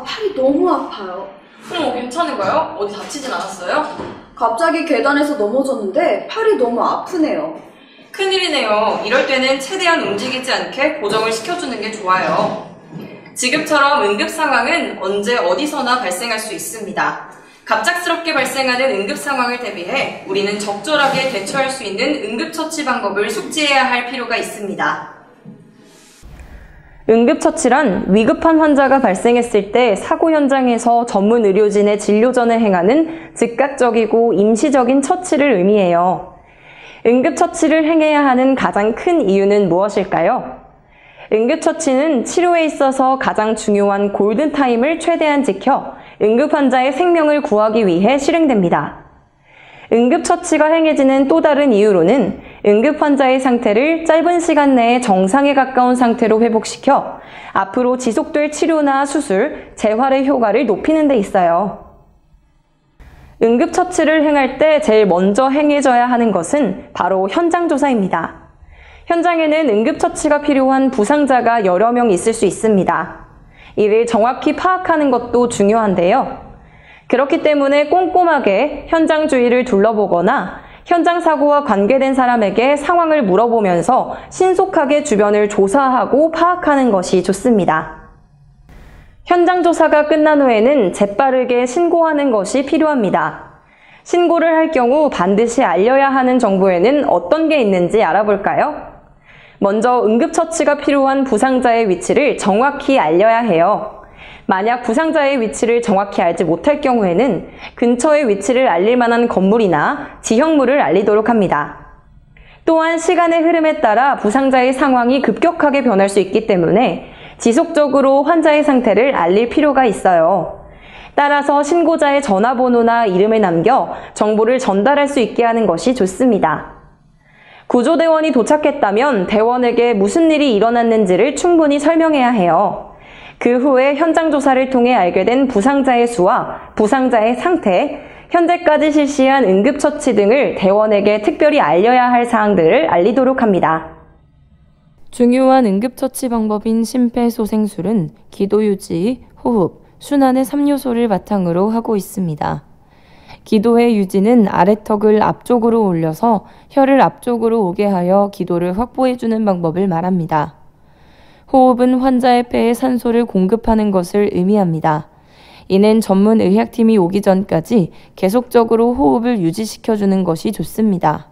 팔이 너무 아파요. 괜찮은가요? 어디 다치진 않았어요? 갑자기 계단에서 넘어졌는데 팔이 너무 아프네요. 큰일이네요. 이럴 때는 최대한 움직이지 않게 고정을 시켜주는 게 좋아요. 지금처럼 응급 상황은 언제 어디서나 발생할 수 있습니다. 갑작스럽게 발생하는 응급 상황을 대비해 우리는 적절하게 대처할 수 있는 응급처치 방법을 숙지해야 할 필요가 있습니다. 응급처치란 위급한 환자가 발생했을 때 사고 현장에서 전문 의료진의 진료전을 행하는 즉각적이고 임시적인 처치를 의미해요. 응급처치를 행해야 하는 가장 큰 이유는 무엇일까요? 응급처치는 치료에 있어서 가장 중요한 골든타임을 최대한 지켜 응급환자의 생명을 구하기 위해 실행됩니다. 응급처치가 행해지는 또 다른 이유로는 응급환자의 상태를 짧은 시간 내에 정상에 가까운 상태로 회복시켜 앞으로 지속될 치료나 수술, 재활의 효과를 높이는 데 있어요. 응급처치를 행할 때 제일 먼저 행해져야 하는 것은 바로 현장조사입니다. 현장에는 응급처치가 필요한 부상자가 여러 명 있을 수 있습니다. 이를 정확히 파악하는 것도 중요한데요. 그렇기 때문에 꼼꼼하게 현장 주위를 둘러보거나 현장 사고와 관계된 사람에게 상황을 물어보면서 신속하게 주변을 조사하고 파악하는 것이 좋습니다. 현장 조사가 끝난 후에는 재빠르게 신고하는 것이 필요합니다. 신고를 할 경우 반드시 알려야 하는 정보에는 어떤 게 있는지 알아볼까요? 먼저 응급처치가 필요한 부상자의 위치를 정확히 알려야 해요. 만약 부상자의 위치를 정확히 알지 못할 경우에는 근처의 위치를 알릴 만한 건물이나 지형물을 알리도록 합니다. 또한 시간의 흐름에 따라 부상자의 상황이 급격하게 변할 수 있기 때문에 지속적으로 환자의 상태를 알릴 필요가 있어요. 따라서 신고자의 전화번호나 이름을 남겨 정보를 전달할 수 있게 하는 것이 좋습니다. 구조대원이 도착했다면 대원에게 무슨 일이 일어났는지를 충분히 설명해야 해요. 그 후에 현장 조사를 통해 알게 된 부상자의 수와 부상자의 상태, 현재까지 실시한 응급처치 등을 대원에게 특별히 알려야 할 사항들을 알리도록 합니다. 중요한 응급처치 방법인 심폐소생술은 기도유지, 호흡, 순환의 3요소를 바탕으로 하고 있습니다. 기도의 유지는 아래턱을 앞쪽으로 올려서 혀를 앞쪽으로 오게 하여 기도를 확보해주는 방법을 말합니다. 호흡은 환자의 폐에 산소를 공급하는 것을 의미합니다. 이는 전문 의학팀이 오기 전까지 계속적으로 호흡을 유지시켜주는 것이 좋습니다.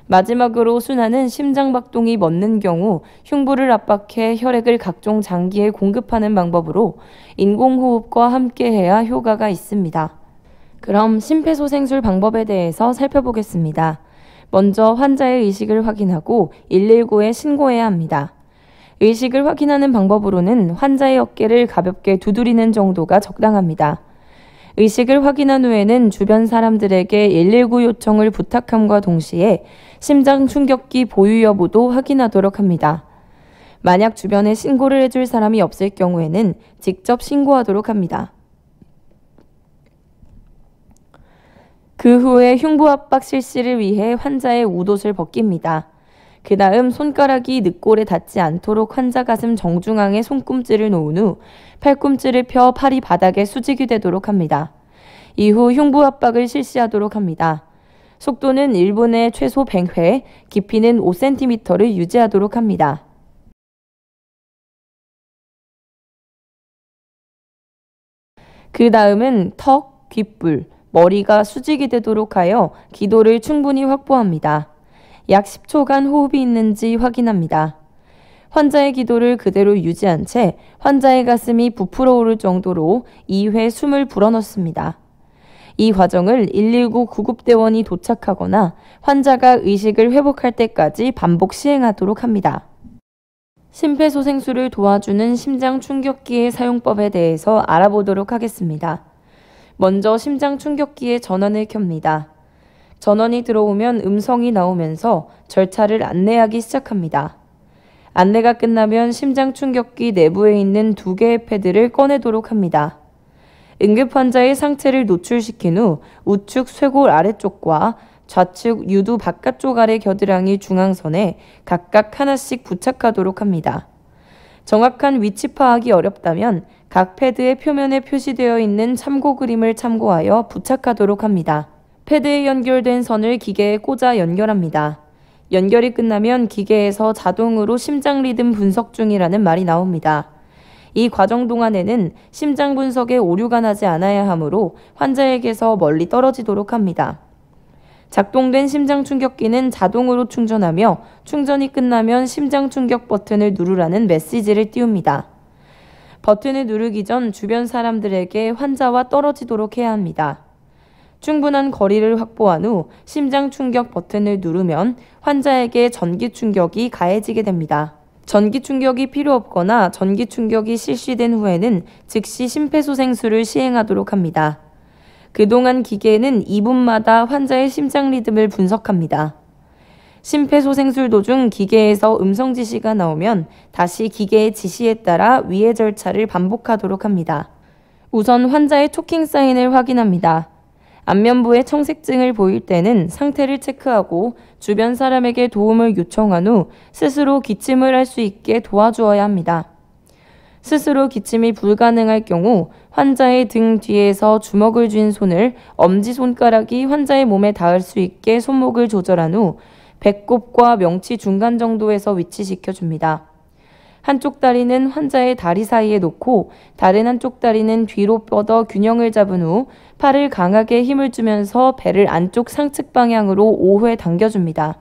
마지막으로 순환은 심장박동이 멎는 경우 흉부를 압박해 혈액을 각종 장기에 공급하는 방법으로 인공호흡과 함께해야 효과가 있습니다. 그럼 심폐소생술 방법에 대해서 살펴보겠습니다. 먼저 환자의 의식을 확인하고 119에 신고해야 합니다. 의식을 확인하는 방법으로는 환자의 어깨를 가볍게 두드리는 정도가 적당합니다. 의식을 확인한 후에는 주변 사람들에게 119 요청을 부탁함과 동시에 심장 충격기 보유 여부도 확인하도록 합니다. 만약 주변에 신고를 해줄 사람이 없을 경우에는 직접 신고하도록 합니다. 그 후에 흉부 압박 실시를 위해 환자의 웃옷을 벗깁니다. 그 다음 손가락이 늑골에 닿지 않도록 환자 가슴 정중앙에 손꿈치를 놓은 후 팔꿈치를 펴 팔이 바닥에 수직이 되도록 합니다. 이후 흉부 압박을 실시하도록 합니다. 속도는 1분에 최소 100회, 깊이는 5cm를 유지하도록 합니다. 그 다음은 턱, 귓불, 머리가 수직이 되도록 하여 기도를 충분히 확보합니다. 약 10초간 호흡이 있는지 확인합니다. 환자의 기도를 그대로 유지한 채 환자의 가슴이 부풀어 오를 정도로 2회 숨을 불어넣습니다. 이 과정을 119 구급대원이 도착하거나 환자가 의식을 회복할 때까지 반복 시행하도록 합니다. 심폐소생술을 도와주는 심장 충격기의 사용법에 대해서 알아보도록 하겠습니다. 먼저 심장 충격기의 전원을 켭니다. 전원이 들어오면 음성이 나오면서 절차를 안내하기 시작합니다. 안내가 끝나면 심장 충격기 내부에 있는 2개의 패드를 꺼내도록 합니다. 응급 환자의 상체를 노출시킨 후 우측 쇄골 아래쪽과 좌측 유두 바깥쪽 아래 겨드랑이 중앙선에 각각 하나씩 부착하도록 합니다. 정확한 위치 파악이 어렵다면 각 패드의 표면에 표시되어 있는 참고 그림을 참고하여 부착하도록 합니다. 패드에 연결된 선을 기계에 꽂아 연결합니다. 연결이 끝나면 기계에서 자동으로 심장 리듬 분석 중이라는 말이 나옵니다. 이 과정 동안에는 심장 분석에 오류가 나지 않아야 하므로 환자에게서 멀리 떨어지도록 합니다. 작동된 심장 충격기는 자동으로 충전하며 충전이 끝나면 심장 충격 버튼을 누르라는 메시지를 띄웁니다. 버튼을 누르기 전 주변 사람들에게 환자와 떨어지도록 해야 합니다. 충분한 거리를 확보한 후 심장 충격 버튼을 누르면 환자에게 전기 충격이 가해지게 됩니다. 전기 충격이 필요 없거나 전기 충격이 실시된 후에는 즉시 심폐소생술을 시행하도록 합니다. 그동안 기계는 2분마다 환자의 심장 리듬을 분석합니다. 심폐소생술 도중 기계에서 음성 지시가 나오면 다시 기계의 지시에 따라 위의 절차를 반복하도록 합니다. 우선 환자의 토킹 사인을 확인합니다. 안면부에 청색증을 보일 때는 상태를 체크하고 주변 사람에게 도움을 요청한 후 스스로 기침을 할 수 있게 도와주어야 합니다. 스스로 기침이 불가능할 경우 환자의 등 뒤에서 주먹을 쥔 손을 엄지손가락이 환자의 몸에 닿을 수 있게 손목을 조절한 후 배꼽과 명치 중간 정도에서 위치시켜줍니다. 한쪽 다리는 환자의 다리 사이에 놓고 다른 한쪽 다리는 뒤로 뻗어 균형을 잡은 후 팔을 강하게 힘을 주면서 배를 안쪽 상측 방향으로 5회 당겨줍니다.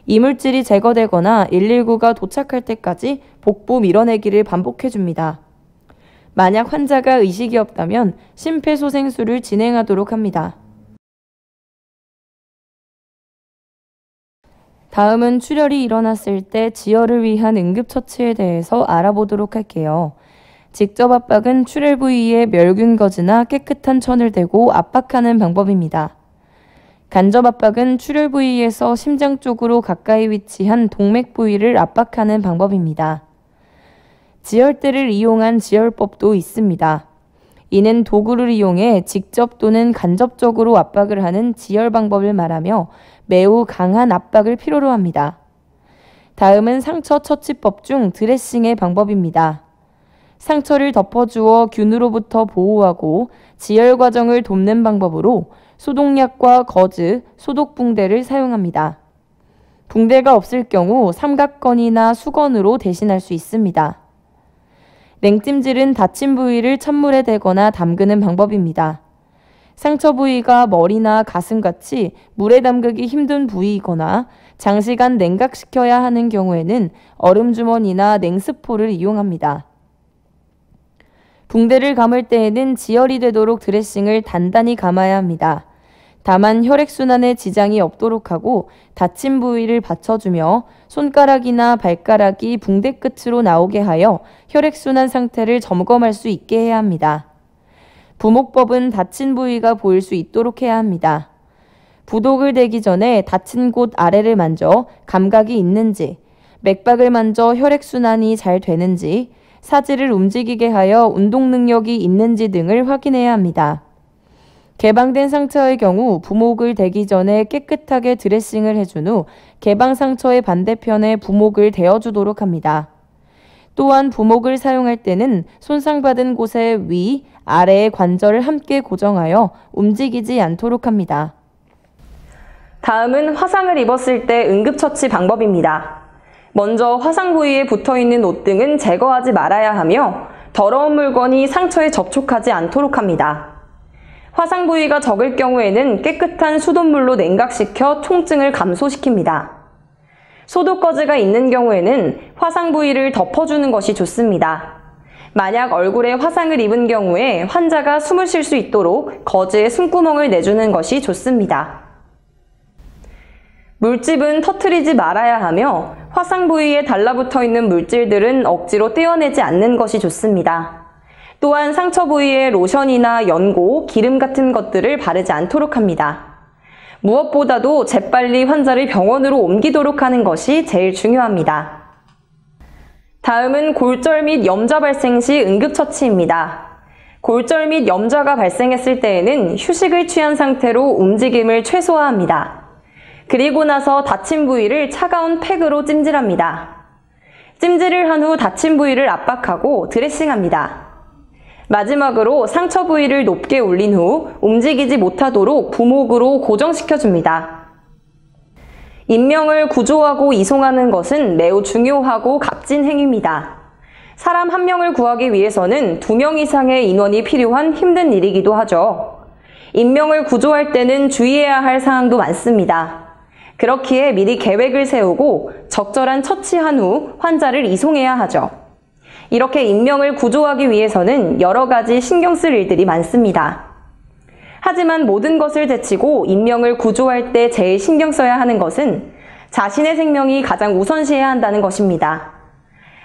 이물질이 제거되거나 119가 도착할 때까지 복부 밀어내기를 반복해줍니다. 만약 환자가 의식이 없다면 심폐소생술을 진행하도록 합니다. 다음은 출혈이 일어났을 때 지혈을 위한 응급처치에 대해서 알아보도록 할게요. 직접 압박은 출혈 부위에 멸균 거즈나 깨끗한 천을 대고 압박하는 방법입니다. 간접 압박은 출혈 부위에서 심장 쪽으로 가까이 위치한 동맥 부위를 압박하는 방법입니다. 지혈대를 이용한 지혈법도 있습니다. 이는 도구를 이용해 직접 또는 간접적으로 압박을 하는 지혈 방법을 말하며 매우 강한 압박을 필요로 합니다. 다음은 상처 처치법 중 드레싱의 방법입니다. 상처를 덮어주어 균으로부터 보호하고 지혈 과정을 돕는 방법으로 소독약과 거즈, 소독붕대를 사용합니다. 붕대가 없을 경우 삼각건이나 수건으로 대신할 수 있습니다. 냉찜질은 다친 부위를 찬물에 대거나 담그는 방법입니다. 상처 부위가 머리나 가슴같이 물에 담그기 힘든 부위이거나 장시간 냉각시켜야 하는 경우에는 얼음주머니나 냉스포를 이용합니다. 붕대를 감을 때에는 지혈이 되도록 드레싱을 단단히 감아야 합니다. 다만 혈액순환에 지장이 없도록 하고 다친 부위를 받쳐주며 손가락이나 발가락이 붕대 끝으로 나오게 하여 혈액순환 상태를 점검할 수 있게 해야 합니다. 부목법은 다친 부위가 보일 수 있도록 해야 합니다. 부독을 대기 전에 다친 곳 아래를 만져 감각이 있는지, 맥박을 만져 혈액순환이 잘 되는지, 사지를 움직이게 하여 운동 능력이 있는지 등을 확인해야 합니다. 개방된 상처의 경우 부목을 대기 전에 깨끗하게 드레싱을 해준 후 개방 상처의 반대편에 부목을 대어주도록 합니다. 또한 부목을 사용할 때는 손상받은 곳의 위, 아래의 관절을 함께 고정하여 움직이지 않도록 합니다. 다음은 화상을 입었을 때 응급처치 방법입니다. 먼저 화상 부위에 붙어있는 옷 등은 제거하지 말아야 하며 더러운 물건이 상처에 접촉하지 않도록 합니다. 화상 부위가 적을 경우에는 깨끗한 수돗물로 냉각시켜 통증을 감소시킵니다. 소독거즈가 있는 경우에는 화상 부위를 덮어주는 것이 좋습니다. 만약 얼굴에 화상을 입은 경우에 환자가 숨을 쉴 수 있도록 거즈에 숨구멍을 내주는 것이 좋습니다. 물집은 터뜨리지 말아야 하며 화상 부위에 달라붙어 있는 물질들은 억지로 떼어내지 않는 것이 좋습니다. 또한 상처 부위에 로션이나 연고, 기름 같은 것들을 바르지 않도록 합니다. 무엇보다도 재빨리 환자를 병원으로 옮기도록 하는 것이 제일 중요합니다. 다음은 골절 및 염좌 발생 시 응급처치입니다. 골절 및 염좌가 발생했을 때에는 휴식을 취한 상태로 움직임을 최소화합니다. 그리고 나서 다친 부위를 차가운 팩으로 찜질합니다. 찜질을 한 후 다친 부위를 압박하고 드레싱합니다. 마지막으로 상처 부위를 높게 올린 후 움직이지 못하도록 부목으로 고정시켜줍니다. 인명을 구조하고 이송하는 것은 매우 중요하고 값진 행위입니다. 사람 한 명을 구하기 위해서는 2명 이상의 인원이 필요한 힘든 일이기도 하죠. 인명을 구조할 때는 주의해야 할 사항도 많습니다. 그렇기에 미리 계획을 세우고 적절한 처치한 후 환자를 이송해야 하죠. 이렇게 인명을 구조하기 위해서는 여러 가지 신경 쓸 일들이 많습니다. 하지만 모든 것을 제치고 인명을 구조할 때 제일 신경 써야 하는 것은 자신의 생명이 가장 우선시해야 한다는 것입니다.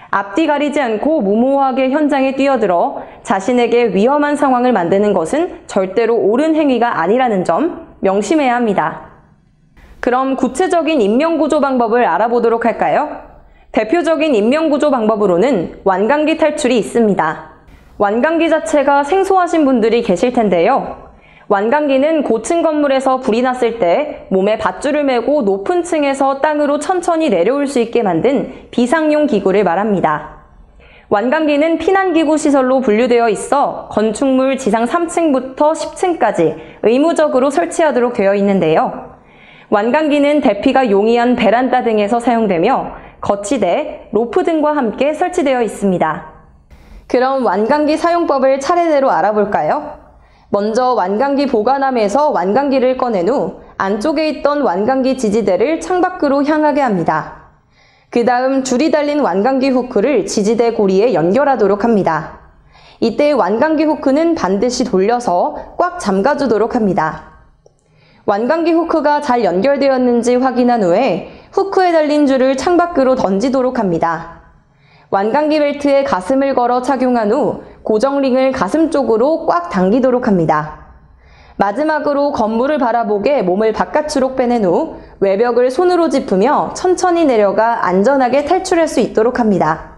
앞뒤 가리지 않고 무모하게 현장에 뛰어들어 자신에게 위험한 상황을 만드는 것은 절대로 옳은 행위가 아니라는 점 명심해야 합니다. 그럼 구체적인 인명구조 방법을 알아보도록 할까요? 대표적인 인명구조 방법으로는 완강기 탈출이 있습니다. 완강기 자체가 생소하신 분들이 계실 텐데요. 완강기는 고층 건물에서 불이 났을 때 몸에 밧줄을 메고 높은 층에서 땅으로 천천히 내려올 수 있게 만든 비상용 기구를 말합니다. 완강기는 피난기구 시설로 분류되어 있어 건축물 지상 3층부터 10층까지 의무적으로 설치하도록 되어 있는데요. 완강기는 대피가 용이한 베란다 등에서 사용되며 거치대, 로프 등과 함께 설치되어 있습니다. 그럼 완강기 사용법을 차례대로 알아볼까요? 먼저 완강기 보관함에서 완강기를 꺼낸 후 안쪽에 있던 완강기 지지대를 창밖으로 향하게 합니다. 그 다음 줄이 달린 완강기 후크를 지지대 고리에 연결하도록 합니다. 이때 완강기 후크는 반드시 돌려서 꽉 잠가주도록 합니다. 완강기 후크가 잘 연결되었는지 확인한 후에 후크에 달린 줄을 창밖으로 던지도록 합니다. 완강기 벨트에 가슴을 걸어 착용한 후 고정링을 가슴 쪽으로 꽉 당기도록 합니다. 마지막으로 건물을 바라보게 몸을 바깥으로 빼낸 후 외벽을 손으로 짚으며 천천히 내려가 안전하게 탈출할 수 있도록 합니다.